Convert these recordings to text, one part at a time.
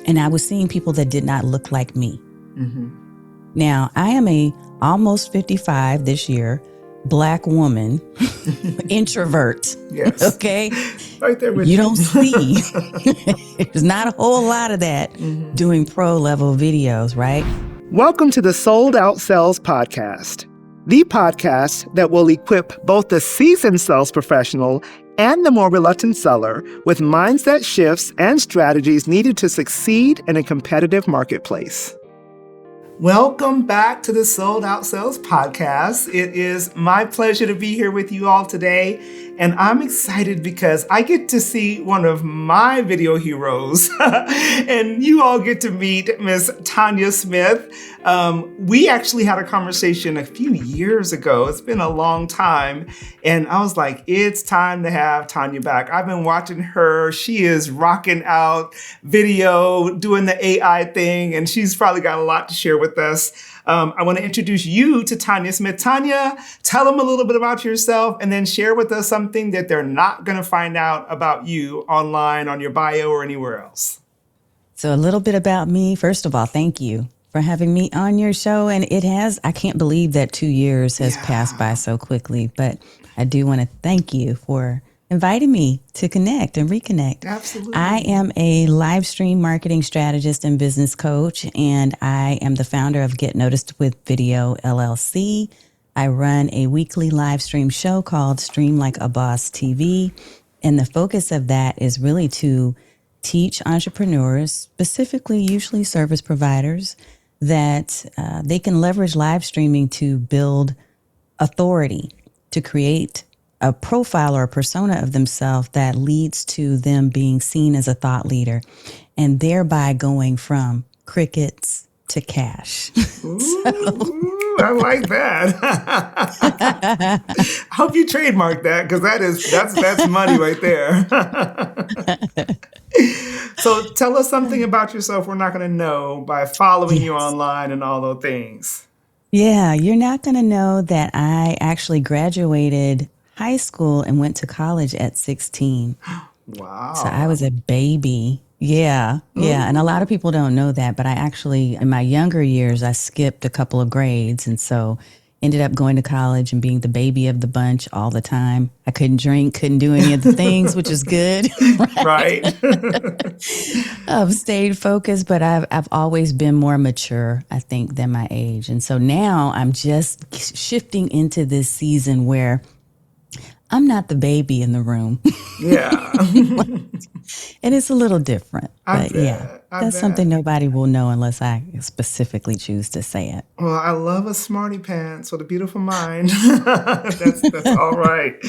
And I was seeing people that did not look like me. Mm-hmm. Now, I am a almost 55 this year, Black woman, introvert. Yes. Okay. Right there with You don't see. There's not a whole lot of that doing pro level videos, right? Welcome to the Sold Out Sales Podcast, the podcast that will equip both the seasoned sales professional and the more reluctant seller with mindset shifts and strategies needed to succeed in a competitive marketplace. Welcome back to the Sold Out Sales Podcast. It is my pleasure to be here with you all today. And I'm excited because I get to see one of my video heroes. And you all get to meet Miss Tanya Smith. We actually had a conversation a few years ago. It's been a long time. And I was like, it's time to have Tanya back. I've been watching her. She is rocking out video, doing the AI thing. And she's probably got a lot to share with us. I want to introduce you to Tanya Smith. Tanya, tell them a little bit about yourself and then share with us something that they're not going to find out about you online, on your bio, or anywhere else. So a little bit about me. First of all, thank you for having me on your show. And I can't believe that 2 years has passed by so quickly, but I do want to thank you for inviting me to connect and reconnect. Absolutely. I am a live stream marketing strategist and business coach, and I am the founder of Get Noticed with Video LLC. I run a weekly live stream show called Stream Like a Boss TV. And the focus of that is really to teach entrepreneurs, specifically usually service providers, that they can leverage live streaming to build authority, to create a profile or a persona of themselves that leads to them being seen as a thought leader and thereby going from crickets to cash. Ooh, I like that. I hope you trademark that because that's money right there. So tell us something about yourself we're not going to know by following you online and all those things. Yeah, you're not going to know that I actually graduated high school and went to college at 16. Wow. So I was a baby. Yeah. And a lot of people don't know that, but I actually, in my younger years, I skipped a couple of grades. And so ended up going to college and being the baby of the bunch all the time. I couldn't drink, couldn't do any of the things, which is good. Right. I've stayed focused, but I've always been more mature, I think, than my age. And so now I'm just shifting into this season where I'm not the baby in the room. Yeah. And it's a little different. But that's something nobody will know unless I specifically choose to say it. Well, I love a smarty pants with a beautiful mind. That's all right.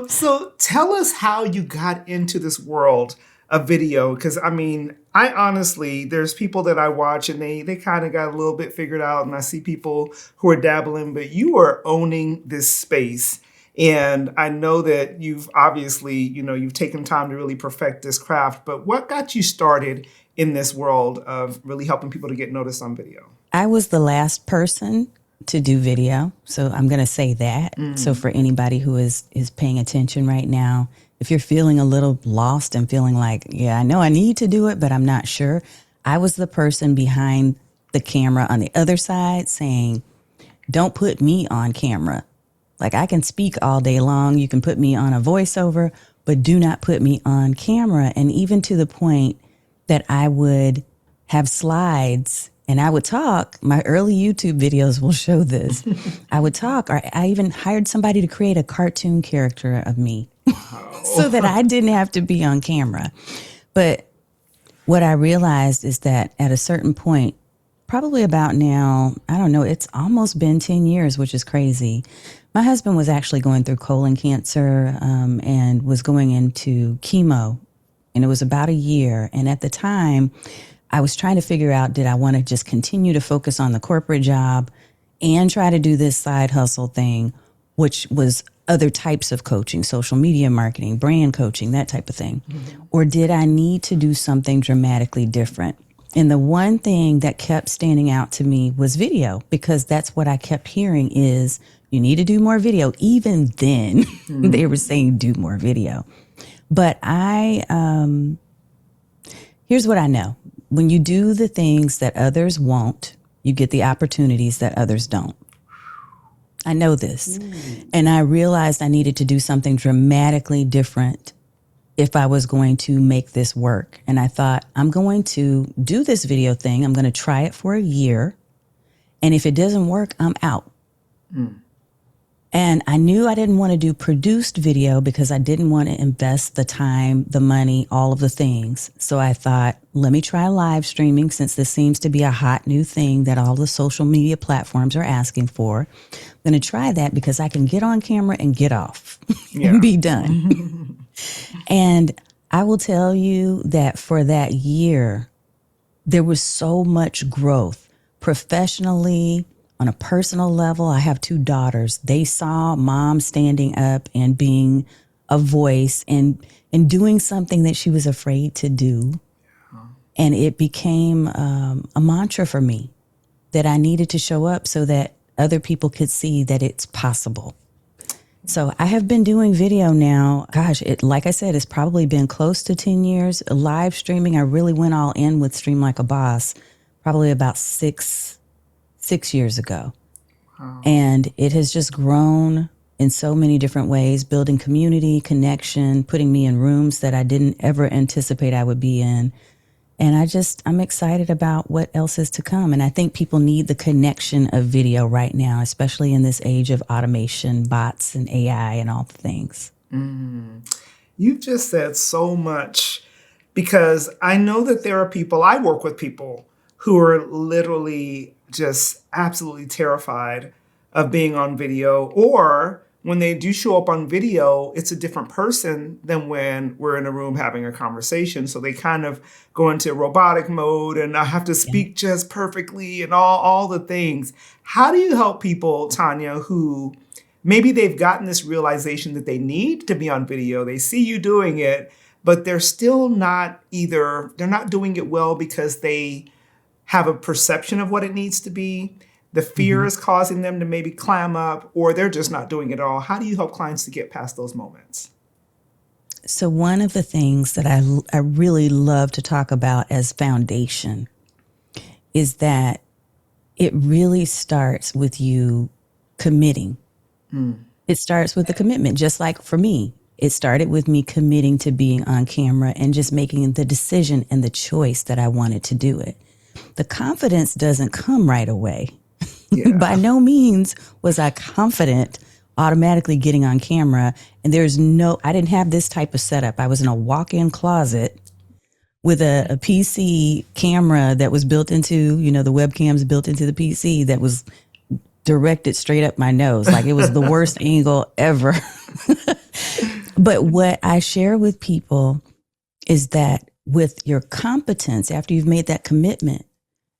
So tell us how you got into this world of video. Because, I mean, I honestly, there's people that I watch and they kind of got a little bit figured out. And I see people who are dabbling, but you are owning this space. And I know that you've obviously, you've taken time to really perfect this craft, but what got you started in this world of really helping people to get noticed on video? I was the last person to do video. So I'm going to say that. So for anybody who is paying attention right now, if you're feeling a little lost and feeling like, I know I need to do it, but I'm not sure. I was the person behind the camera on the other side saying, don't put me on camera. Like I can speak all day long. You can put me on a voiceover, but do not put me on camera. And even to the point that I would have slides and I would talk. My early YouTube videos will show this. I would talk, or I even hired somebody to create a cartoon character of me so that I didn't have to be on camera. But what I realized is that at a certain point, probably about now, I don't know, it's almost been 10 years, which is crazy. My husband was actually going through colon cancer and was going into chemo, and it was about a year. And at the time, I was trying to figure out, did I want to just continue to focus on the corporate job and try to do this side hustle thing, which was other types of coaching, social media marketing, brand coaching, that type of thing? Mm-hmm. Or did I need to do something dramatically different? And the one thing that kept standing out to me was video, because that's what I kept hearing is you need to do more video. Even then, they were saying do more video. But here's what I know. when you do the things that others won't, you get the opportunities that others don't. I know this. And I realized I needed to do something dramatically different if I was going to make this work. And I thought, I'm going to do this video thing. I'm going to try it for a year. And if it doesn't work, I'm out. And I knew I didn't want to do produced video because I didn't want to invest the time, the money, all of the things. So I thought, let me try live streaming since this seems to be a hot new thing that all the social media platforms are asking for. I'm going to try that because I can get on camera and get off and be done. And I will tell you that for that year, there was so much growth professionally. On a personal level, I have 2 daughters. They saw mom standing up and being a voice and doing something that she was afraid to do. And it became a mantra for me that I needed to show up so that other people could see that it's possible. So I have been doing video now. Gosh, like I said, it's probably been close to 10 years. Live streaming, I really went all in with Stream Like a Boss probably about six years ago. Wow. And it has just grown in so many different ways, building community, connection, putting me in rooms that I didn't ever anticipate I would be in. And I'm excited about what else is to come. And I think people need the connection of video right now, especially in this age of automation, bots, and AI and all the things. You've just said so much, because I know that there are people, I work with people who are literally just absolutely terrified of being on video, or when they do show up on video, it's a different person than when we're in a room having a conversation. So they kind of go into robotic mode and I have to speak just perfectly and all the things. How do you help people, Tanya, who maybe they've gotten this realization that they need to be on video, they see you doing it, but they're still not they're not doing it well because they have a perception of what it needs to be. The fear is causing them to maybe clam up, or they're just not doing it at all. How do you help clients to get past those moments? So one of the things that I really love to talk about as foundation is that it really starts with you committing. It starts with the commitment, just like for me. It started with me committing to being on camera and just making the decision and the choice that I wanted to do it. The confidence doesn't come right away. Yeah. By no means was I confident automatically getting on camera. And I didn't have this type of setup. I was in a walk-in closet with a PC camera that was built into, the webcams built into the PC that was directed straight up my nose. Like it was the worst angle ever. But what I share with people is that with your competence, after you've made that commitment,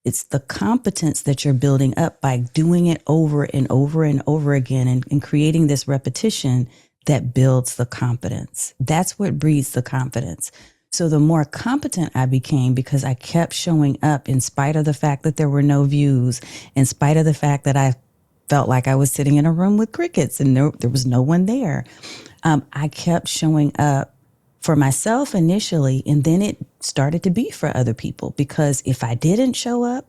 it's the competence that you're building up by doing it over and over and over again and creating this repetition that builds the confidence. That's what breeds the confidence. So the more competent I became, because I kept showing up in spite of the fact that there were no views, in spite of the fact that I felt like I was sitting in a room with crickets and there was no one there. I kept showing up for myself initially, and then it started to be for other people, because if I didn't show up,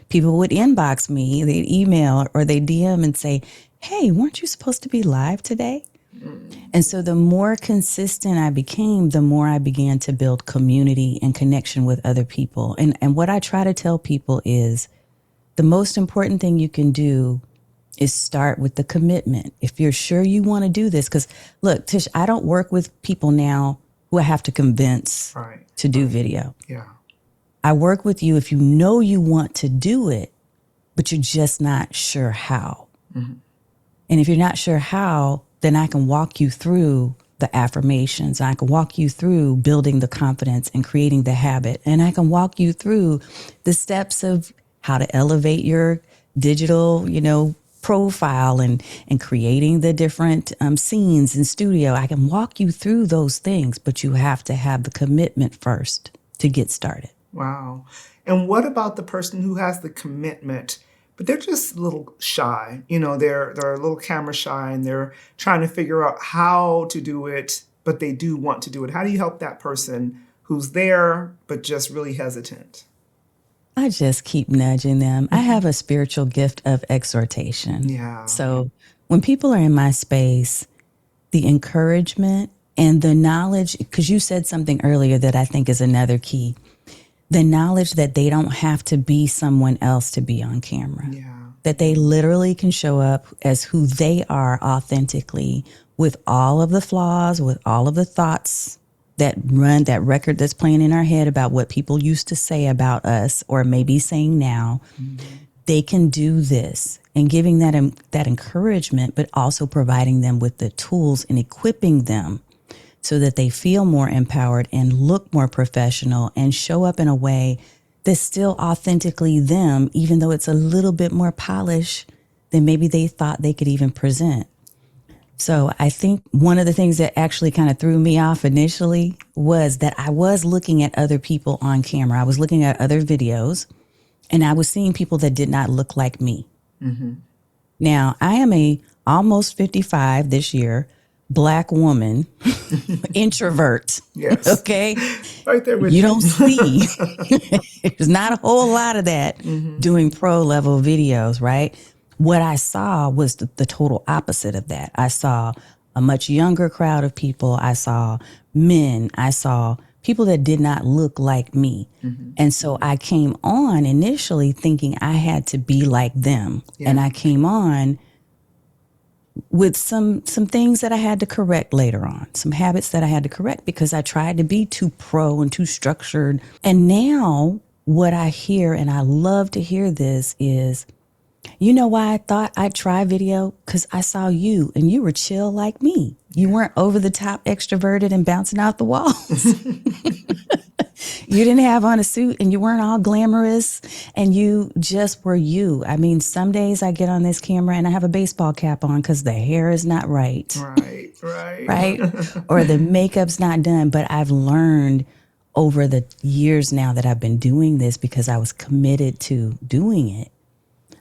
people would inbox me, they'd email or they'd DM and say, hey, weren't you supposed to be live today? And so the more consistent I became, the more I began to build community and connection with other people. And what I try to tell people is the most important thing you can do is start with the commitment. If you're sure you want to do this, because look, Tish, I don't work with people now who I have to convince to do video. Yeah. I work with you if you know you want to do it, but you're just not sure how. And if you're not sure how, then I can walk you through the affirmations. I can walk you through building the confidence and creating the habit. And I can walk you through the steps of how to elevate your digital, profile and creating the different scenes in studio. I can walk you through those things, but you have to have the commitment first to get started. Wow. And what about the person who has the commitment, but they're just a little shy? They're a little camera shy and they're trying to figure out how to do it, but they do want to do it. How do you help that person who's there, but just really hesitant? I just keep nudging them. I have a spiritual gift of exhortation. Yeah. So when people are in my space, the encouragement and the knowledge, because you said something earlier that I think is another key, the knowledge that they don't have to be someone else to be on camera. Yeah. That they literally can show up as who they are authentically, with all of the flaws, with all of the thoughts that run that record that's playing in our head about what people used to say about us or maybe saying now. They can do this, and giving that encouragement, but also providing them with the tools and equipping them so that they feel more empowered and look more professional and show up in a way that's still authentically them, even though it's a little bit more polished than maybe they thought they could even present. So I think one of the things that actually kind of threw me off initially was that I was looking at other people on camera. I was looking at other videos, and I was seeing people that did not look like me. Now, I am a almost 55 this year, Black woman, introvert. Yes. Okay. Right there with You don't see, there's not a whole lot of that doing pro level videos, right? What I saw was the total opposite of that. I saw a much younger crowd of people. I saw men. I saw people that did not look like me. And so I came on initially thinking I had to be like them. Yeah. And I came on with some things that I had to correct later on, some habits that I had to correct because I tried to be too pro and too structured. And now what I hear, and I love to hear this, is, you know why I thought I'd try video? Because I saw you and you were chill like me. You weren't over the top extroverted and bouncing out the walls. You didn't have on a suit and you weren't all glamorous and you just were you. I mean, some days I get on this camera and I have a baseball cap on because the hair is not right. Right. Or the makeup's not done. But I've learned over the years now that I've been doing this because I was committed to doing it.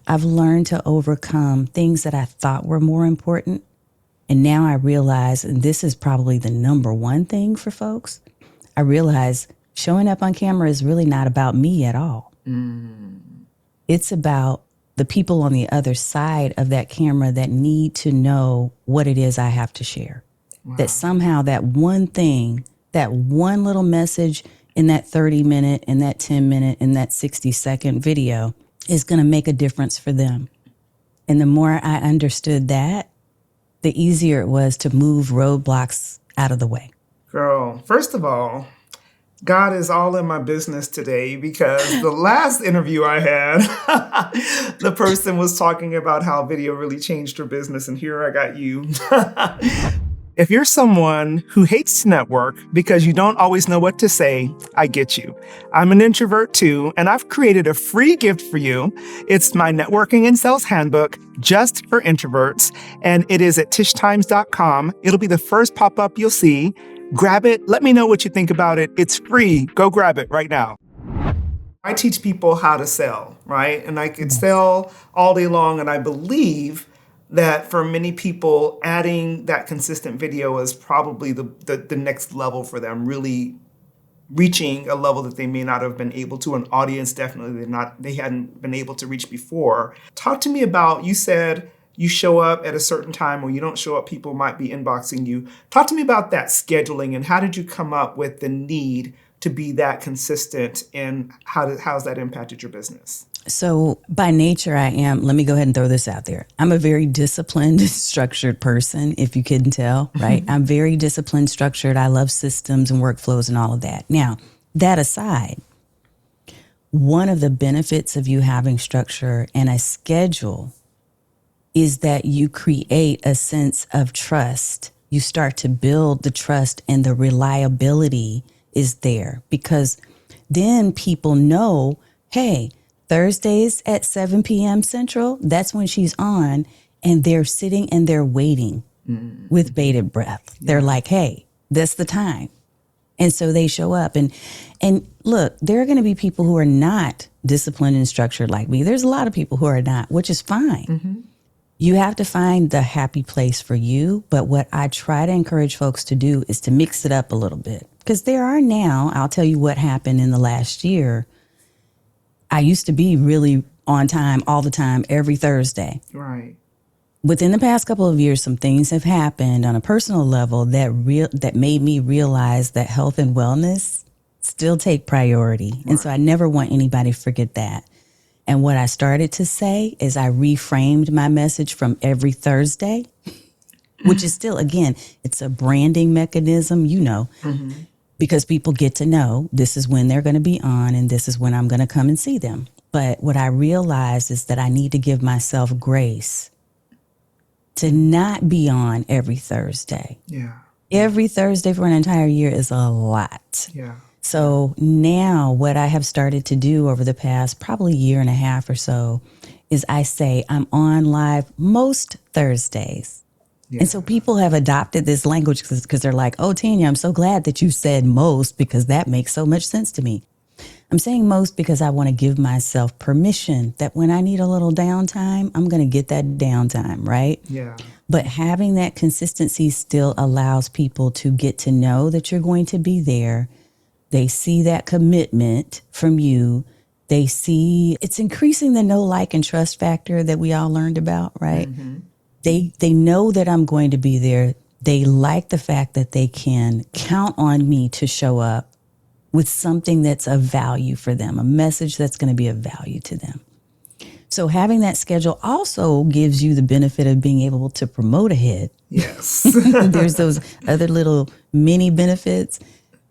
I've learned to overcome things that I thought were more important. And now I realize, and this is probably the number one thing for folks, I realize showing up on camera is really not about me at all. It's about the people on the other side of that camera that need to know what it is I have to share. Wow. That somehow that one thing, that one little message in that 30-minute, in that 10-minute, in that 60-second video is going to make a difference for them. And the more I understood that, the easier it was to move roadblocks out of the way. Girl, first of all, God is all in my business today because the last interview I had, the person was talking about how video really changed her business. And here I got you. If you're someone who hates to network because you don't always know what to say, I get you. I'm an introvert too, and I've created a free gift for you. It's my networking and sales handbook just for introverts, and it is at tishtimes.com. It'll be the first pop-up you'll see. Grab it. Let me know what you think about it. It's free. Go grab it right now. I teach people how to sell, right? And I could sell all day long, and I believe that for many people, adding that consistent video is probably the next level for them, really reaching a level that they may not have been able to, an audience definitely they hadn't been able to reach before. Talk to me about, you said you show up at a certain time, or you don't show up, people might be inboxing you. Talk to me about that scheduling, and how did you come up with the need to be that consistent, and how's that impacted your business? So by nature, I am, let me go ahead and throw this out there. I'm a very disciplined, structured person, if you couldn't tell, right? I'm very disciplined, structured. I love systems and workflows and all of that. Now, that aside, one of the benefits of you having structure and a schedule is that you create a sense of trust. You start to build the trust, and the reliability is there, because then people know, hey, Thursdays at 7 p.m. Central, that's when she's on, and they're sitting and they're waiting with bated breath. They're like, hey, that's the time. And so they show up. And look, there are going to be people who are not disciplined and structured like me. There's a lot of people who are not, which is fine. You have to find the happy place for you. But what I try to encourage folks to do is to mix it up a little bit. Because there are now, I'll tell you what happened in the last year. I used to be really on time all the time, every Thursday. Right. Within the past couple of years, some things have happened on a personal level that made me realize that health and wellness still take priority. Right. And so I never want anybody to forget that. And what I started to say is I reframed my message from every Thursday, which is still, again, it's a branding mechanism, because people get to know this is when they're going to be on and this is when I'm going to come and see them. But what I realized is that I need to give myself grace to not be on every Thursday. Yeah. Every Thursday for an entire year is a lot. Yeah. So now what I have started to do over the past probably year and a half or so is I say I'm on live most Thursdays. Yeah. And so people have adopted this language because they're like, oh, Tanya, I'm so glad that you said most because that makes so much sense to me. I'm saying most because I want to give myself permission that when I need a little downtime, I'm going to get that downtime, right? Yeah. But having that consistency still allows people to get to know that you're going to be there. They see that commitment from you. They see it's increasing the know, like, and trust factor that we all learned about, right? Mm-hmm. They know that I'm going to be there. They like the fact that they can count on me to show up with something that's of value for them, a message that's going to be of value to them. So having that schedule also gives you the benefit of being able to promote ahead. Yes. There's those other little mini benefits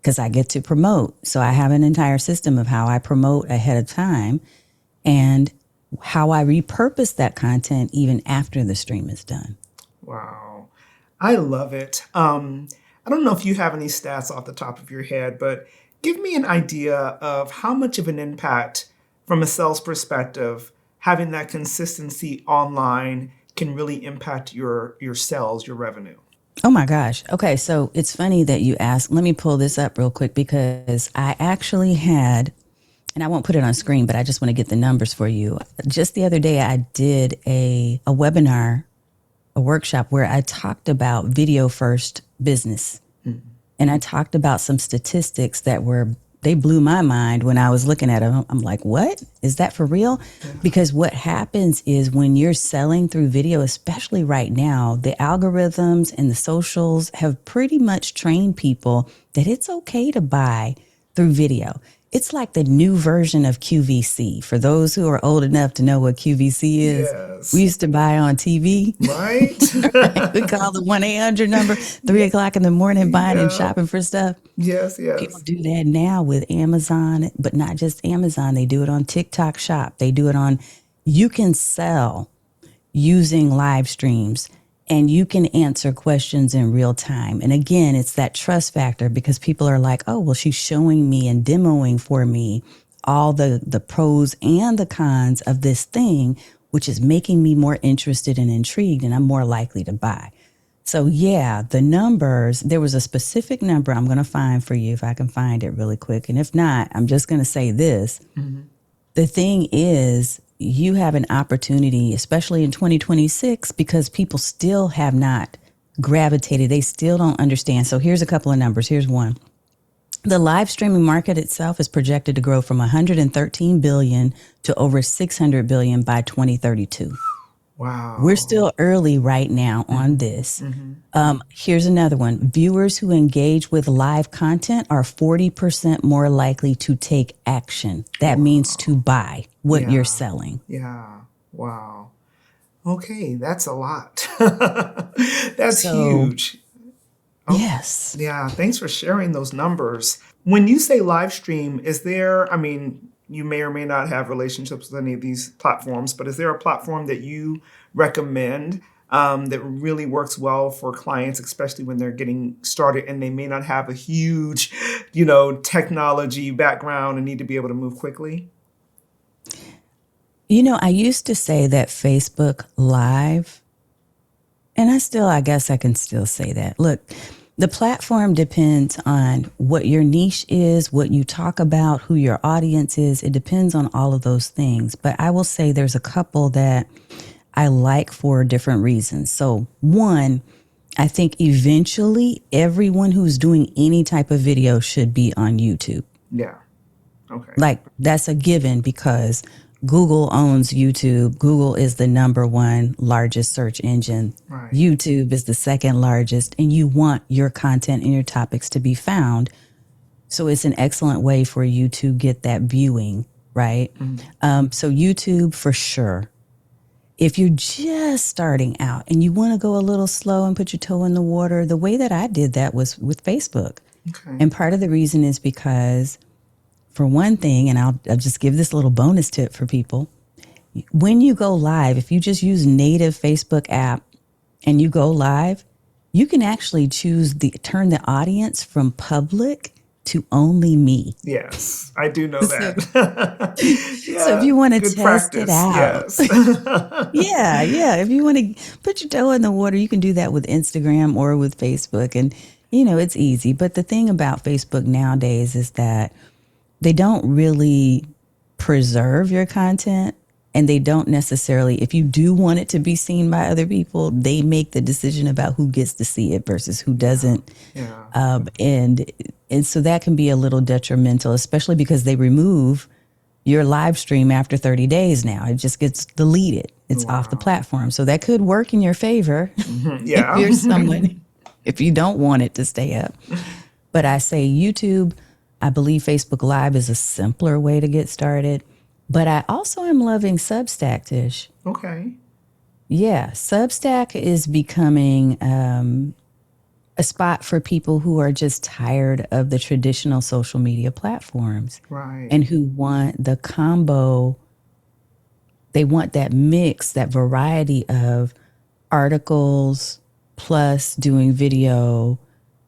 because I get to promote. So I have an entire system of how I promote ahead of time and how I repurpose that content even after the stream is done. Wow. I love it. I don't know if you have any stats off the top of your head, but give me an idea of how much of an impact from a sales perspective having that consistency online can really impact your sales, your revenue. Oh my gosh. Okay. So it's funny that you asked. Let me pull this up real quick because I actually had, and I won't put it on screen, but I just want to get the numbers for you. Just the other day, I did a webinar, a workshop where I talked about video first business. Mm-hmm. And I talked about some statistics they blew my mind when I was looking at them. I'm like, what? Is that for real? Yeah. Because what happens is when you're selling through video, especially right now, the algorithms and the socials have pretty much trained people that it's okay to buy through video. It's like the new version of QVC. For those who are old enough to know what QVC is, yes. We used to buy on TV. Right. We call the 1-800 number, 3 o'clock in the morning, buying and shopping for stuff. Yes, yes. People do that now with Amazon, but not just Amazon. They do it on TikTok Shop. They do it on, you can sell using live streams. And you can answer questions in real time. And again, it's that trust factor because people are like, oh, well, she's showing me and demoing for me all the pros and the cons of this thing, which is making me more interested and intrigued, and I'm more likely to buy. So yeah, the numbers, there was a specific number I'm going to find for you if I can find it really quick. And if not, I'm just going to say this. Mm-hmm. The thing is, you have an opportunity, especially in 2026, because people still have not gravitated. They still don't understand. So here's a couple of numbers. Here's one. The live streaming market itself is projected to grow from 113 billion to over 600 billion by 2032. Wow. We're still early right now on this. Mm-hmm. Here's another one. Viewers who engage with live content are 40% more likely to take action. That means to buy what you're selling. Yeah. Wow. Okay. That's a lot. That's huge. Oh, yes. Yeah. Thanks for sharing those numbers. When you say live stream, is there, you may or may not have relationships with any of these platforms, but is there a platform that you recommend that really works well for clients, especially when they're getting started and they may not have a huge, technology background and need to be able to move quickly? I used to say that Facebook Live, and I guess I can still say that. Look, the platform depends on what your niche is, what you talk about, who your audience is. It depends on all of those things. But I will say there's a couple that I like for different reasons. So one, I think eventually everyone who's doing any type of video should be on YouTube. Yeah. Okay. Like that's a given because Google owns YouTube. Google is the number one largest search engine. Right. YouTube is the second largest, and you want your content and your topics to be found. So it's an excellent way for you to get that viewing, right? So YouTube for sure. If you're just starting out and you want to go a little slow and put your toe in the water, the way that I did that was with Facebook. Okay. And part of the reason is because, for one thing, and I'll just give this little bonus tip for people. When you go live, if you just use native Facebook app and you go live, you can actually turn the audience from public to only me. Yes, I do know So, that. so if you want to good test it practice. out, Yes. yeah. If you want to put your toe in the water, you can do that with Instagram or with Facebook. And, it's easy. But the thing about Facebook nowadays is that they don't really preserve your content, and they don't necessarily, if you do want it to be seen by other people, they make the decision about who gets to see it versus who doesn't. Yeah. And so that can be a little detrimental, especially because they remove your live stream after 30 days now. It just gets deleted. It's off the platform. So that could work in your favor Yeah. if you're someone, if you don't want it to stay up. But I say YouTube, I believe Facebook Live is a simpler way to get started. But I also am loving Substack, Tish. Okay. Yeah, Substack is becoming a spot for people who are just tired of the traditional social media platforms. Right. And who want the combo. They want that mix, that variety of articles, plus doing video,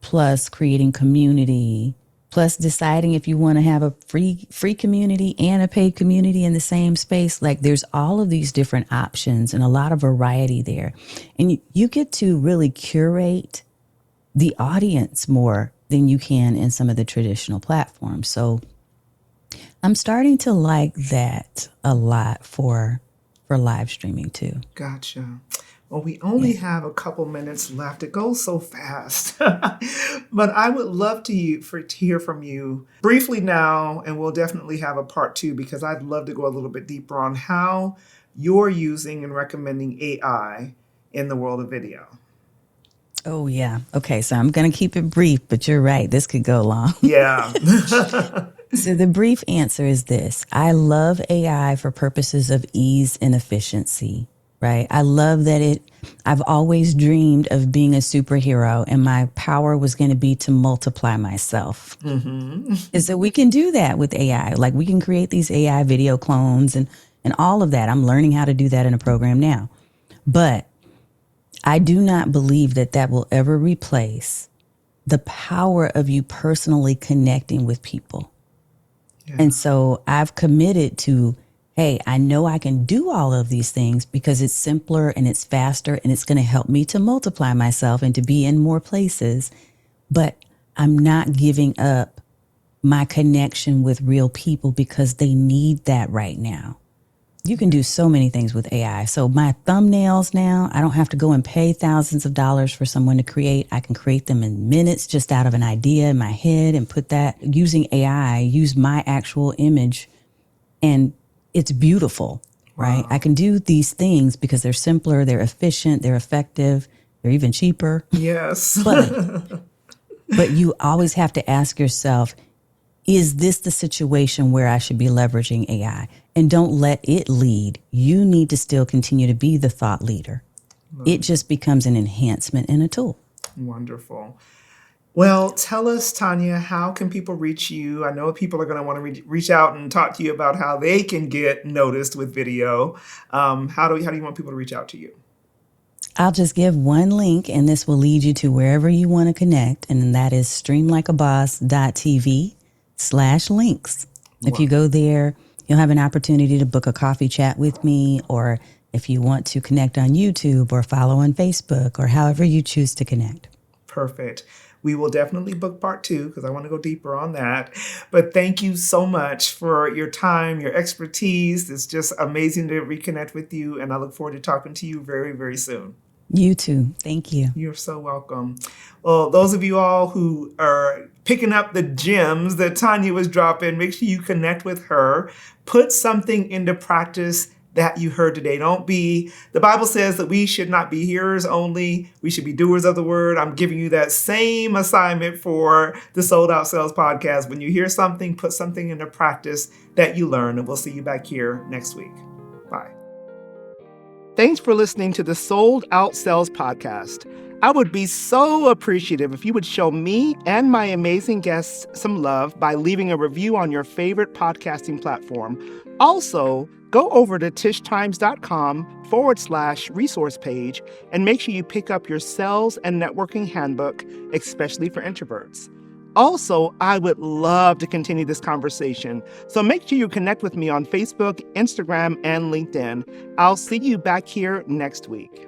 plus creating community, plus deciding if you want to have a free community and a paid community in the same space. Like there's all of these different options and a lot of variety there. And you get to really curate the audience more than you can in some of the traditional platforms. So I'm starting to like that a lot for live streaming too. Gotcha. Well, we only have a couple minutes left. It goes so fast. But I would love to hear from you briefly now, and we'll definitely have a part 2 because I'd love to go a little bit deeper on how you're using and recommending AI in the world of video. Oh, yeah. Okay, so I'm going to keep it brief, but you're right. This could go long. Yeah. So the brief answer is this. I love AI for purposes of ease and efficiency, right? I love that I've always dreamed of being a superhero, and my power was going to be to multiply myself. And so we can do that with AI. Like we can create these AI video clones and all of that. I'm learning how to do that in a program now. But I do not believe that will ever replace the power of you personally connecting with people. Yeah. And so I've committed to, hey, I know I can do all of these things because it's simpler and it's faster and it's going to help me to multiply myself and to be in more places. But I'm not giving up my connection with real people because they need that right now. You can do so many things with AI. So my thumbnails now, I don't have to go and pay thousands of dollars for someone to create. I can create them in minutes just out of an idea in my head and put that using AI, use my actual image, and it's beautiful, right? I can do these things because they're simpler, they're efficient, they're effective, they're even cheaper. Yes. But you always have to ask yourself, is this the situation where I should be leveraging AI? And don't let it lead. You need to still continue to be the thought leader. It just becomes an enhancement and a tool. Wonderful. Well, tell us, Tanya, how can people reach you? I know people are going to want to reach out and talk to you about how they can get noticed with video. How do you want people to reach out to you? I'll just give one link, and this will lead you to wherever you want to connect, and that is streamlikeaboss.tv/links. If you go there, you'll have an opportunity to book a coffee chat with me, or if you want to connect on YouTube or follow on Facebook or however you choose to connect. Perfect. We will definitely book part 2 because I want to go deeper on that. But thank you so much for your time, your expertise. It's just amazing to reconnect with you, and I look forward to talking to you very, very soon. You too. Thank you. You're so welcome. Well, those of you all who are picking up the gems that Tanya was dropping. Make sure you connect with her. Put something into practice that you heard today. The Bible says that we should not be hearers only. We should be doers of the word. I'm giving you that same assignment for the Sold Out Sales podcast. When you hear something, put something into practice that you learn. And we'll see you back here next week. Bye. Thanks for listening to the Sold Out Sales podcast. I would be so appreciative if you would show me and my amazing guests some love by leaving a review on your favorite podcasting platform. Also, go over to tishtimes.com/resource page and make sure you pick up your sales and networking handbook, especially for introverts. Also, I would love to continue this conversation, so make sure you connect with me on Facebook, Instagram, and LinkedIn. I'll see you back here next week.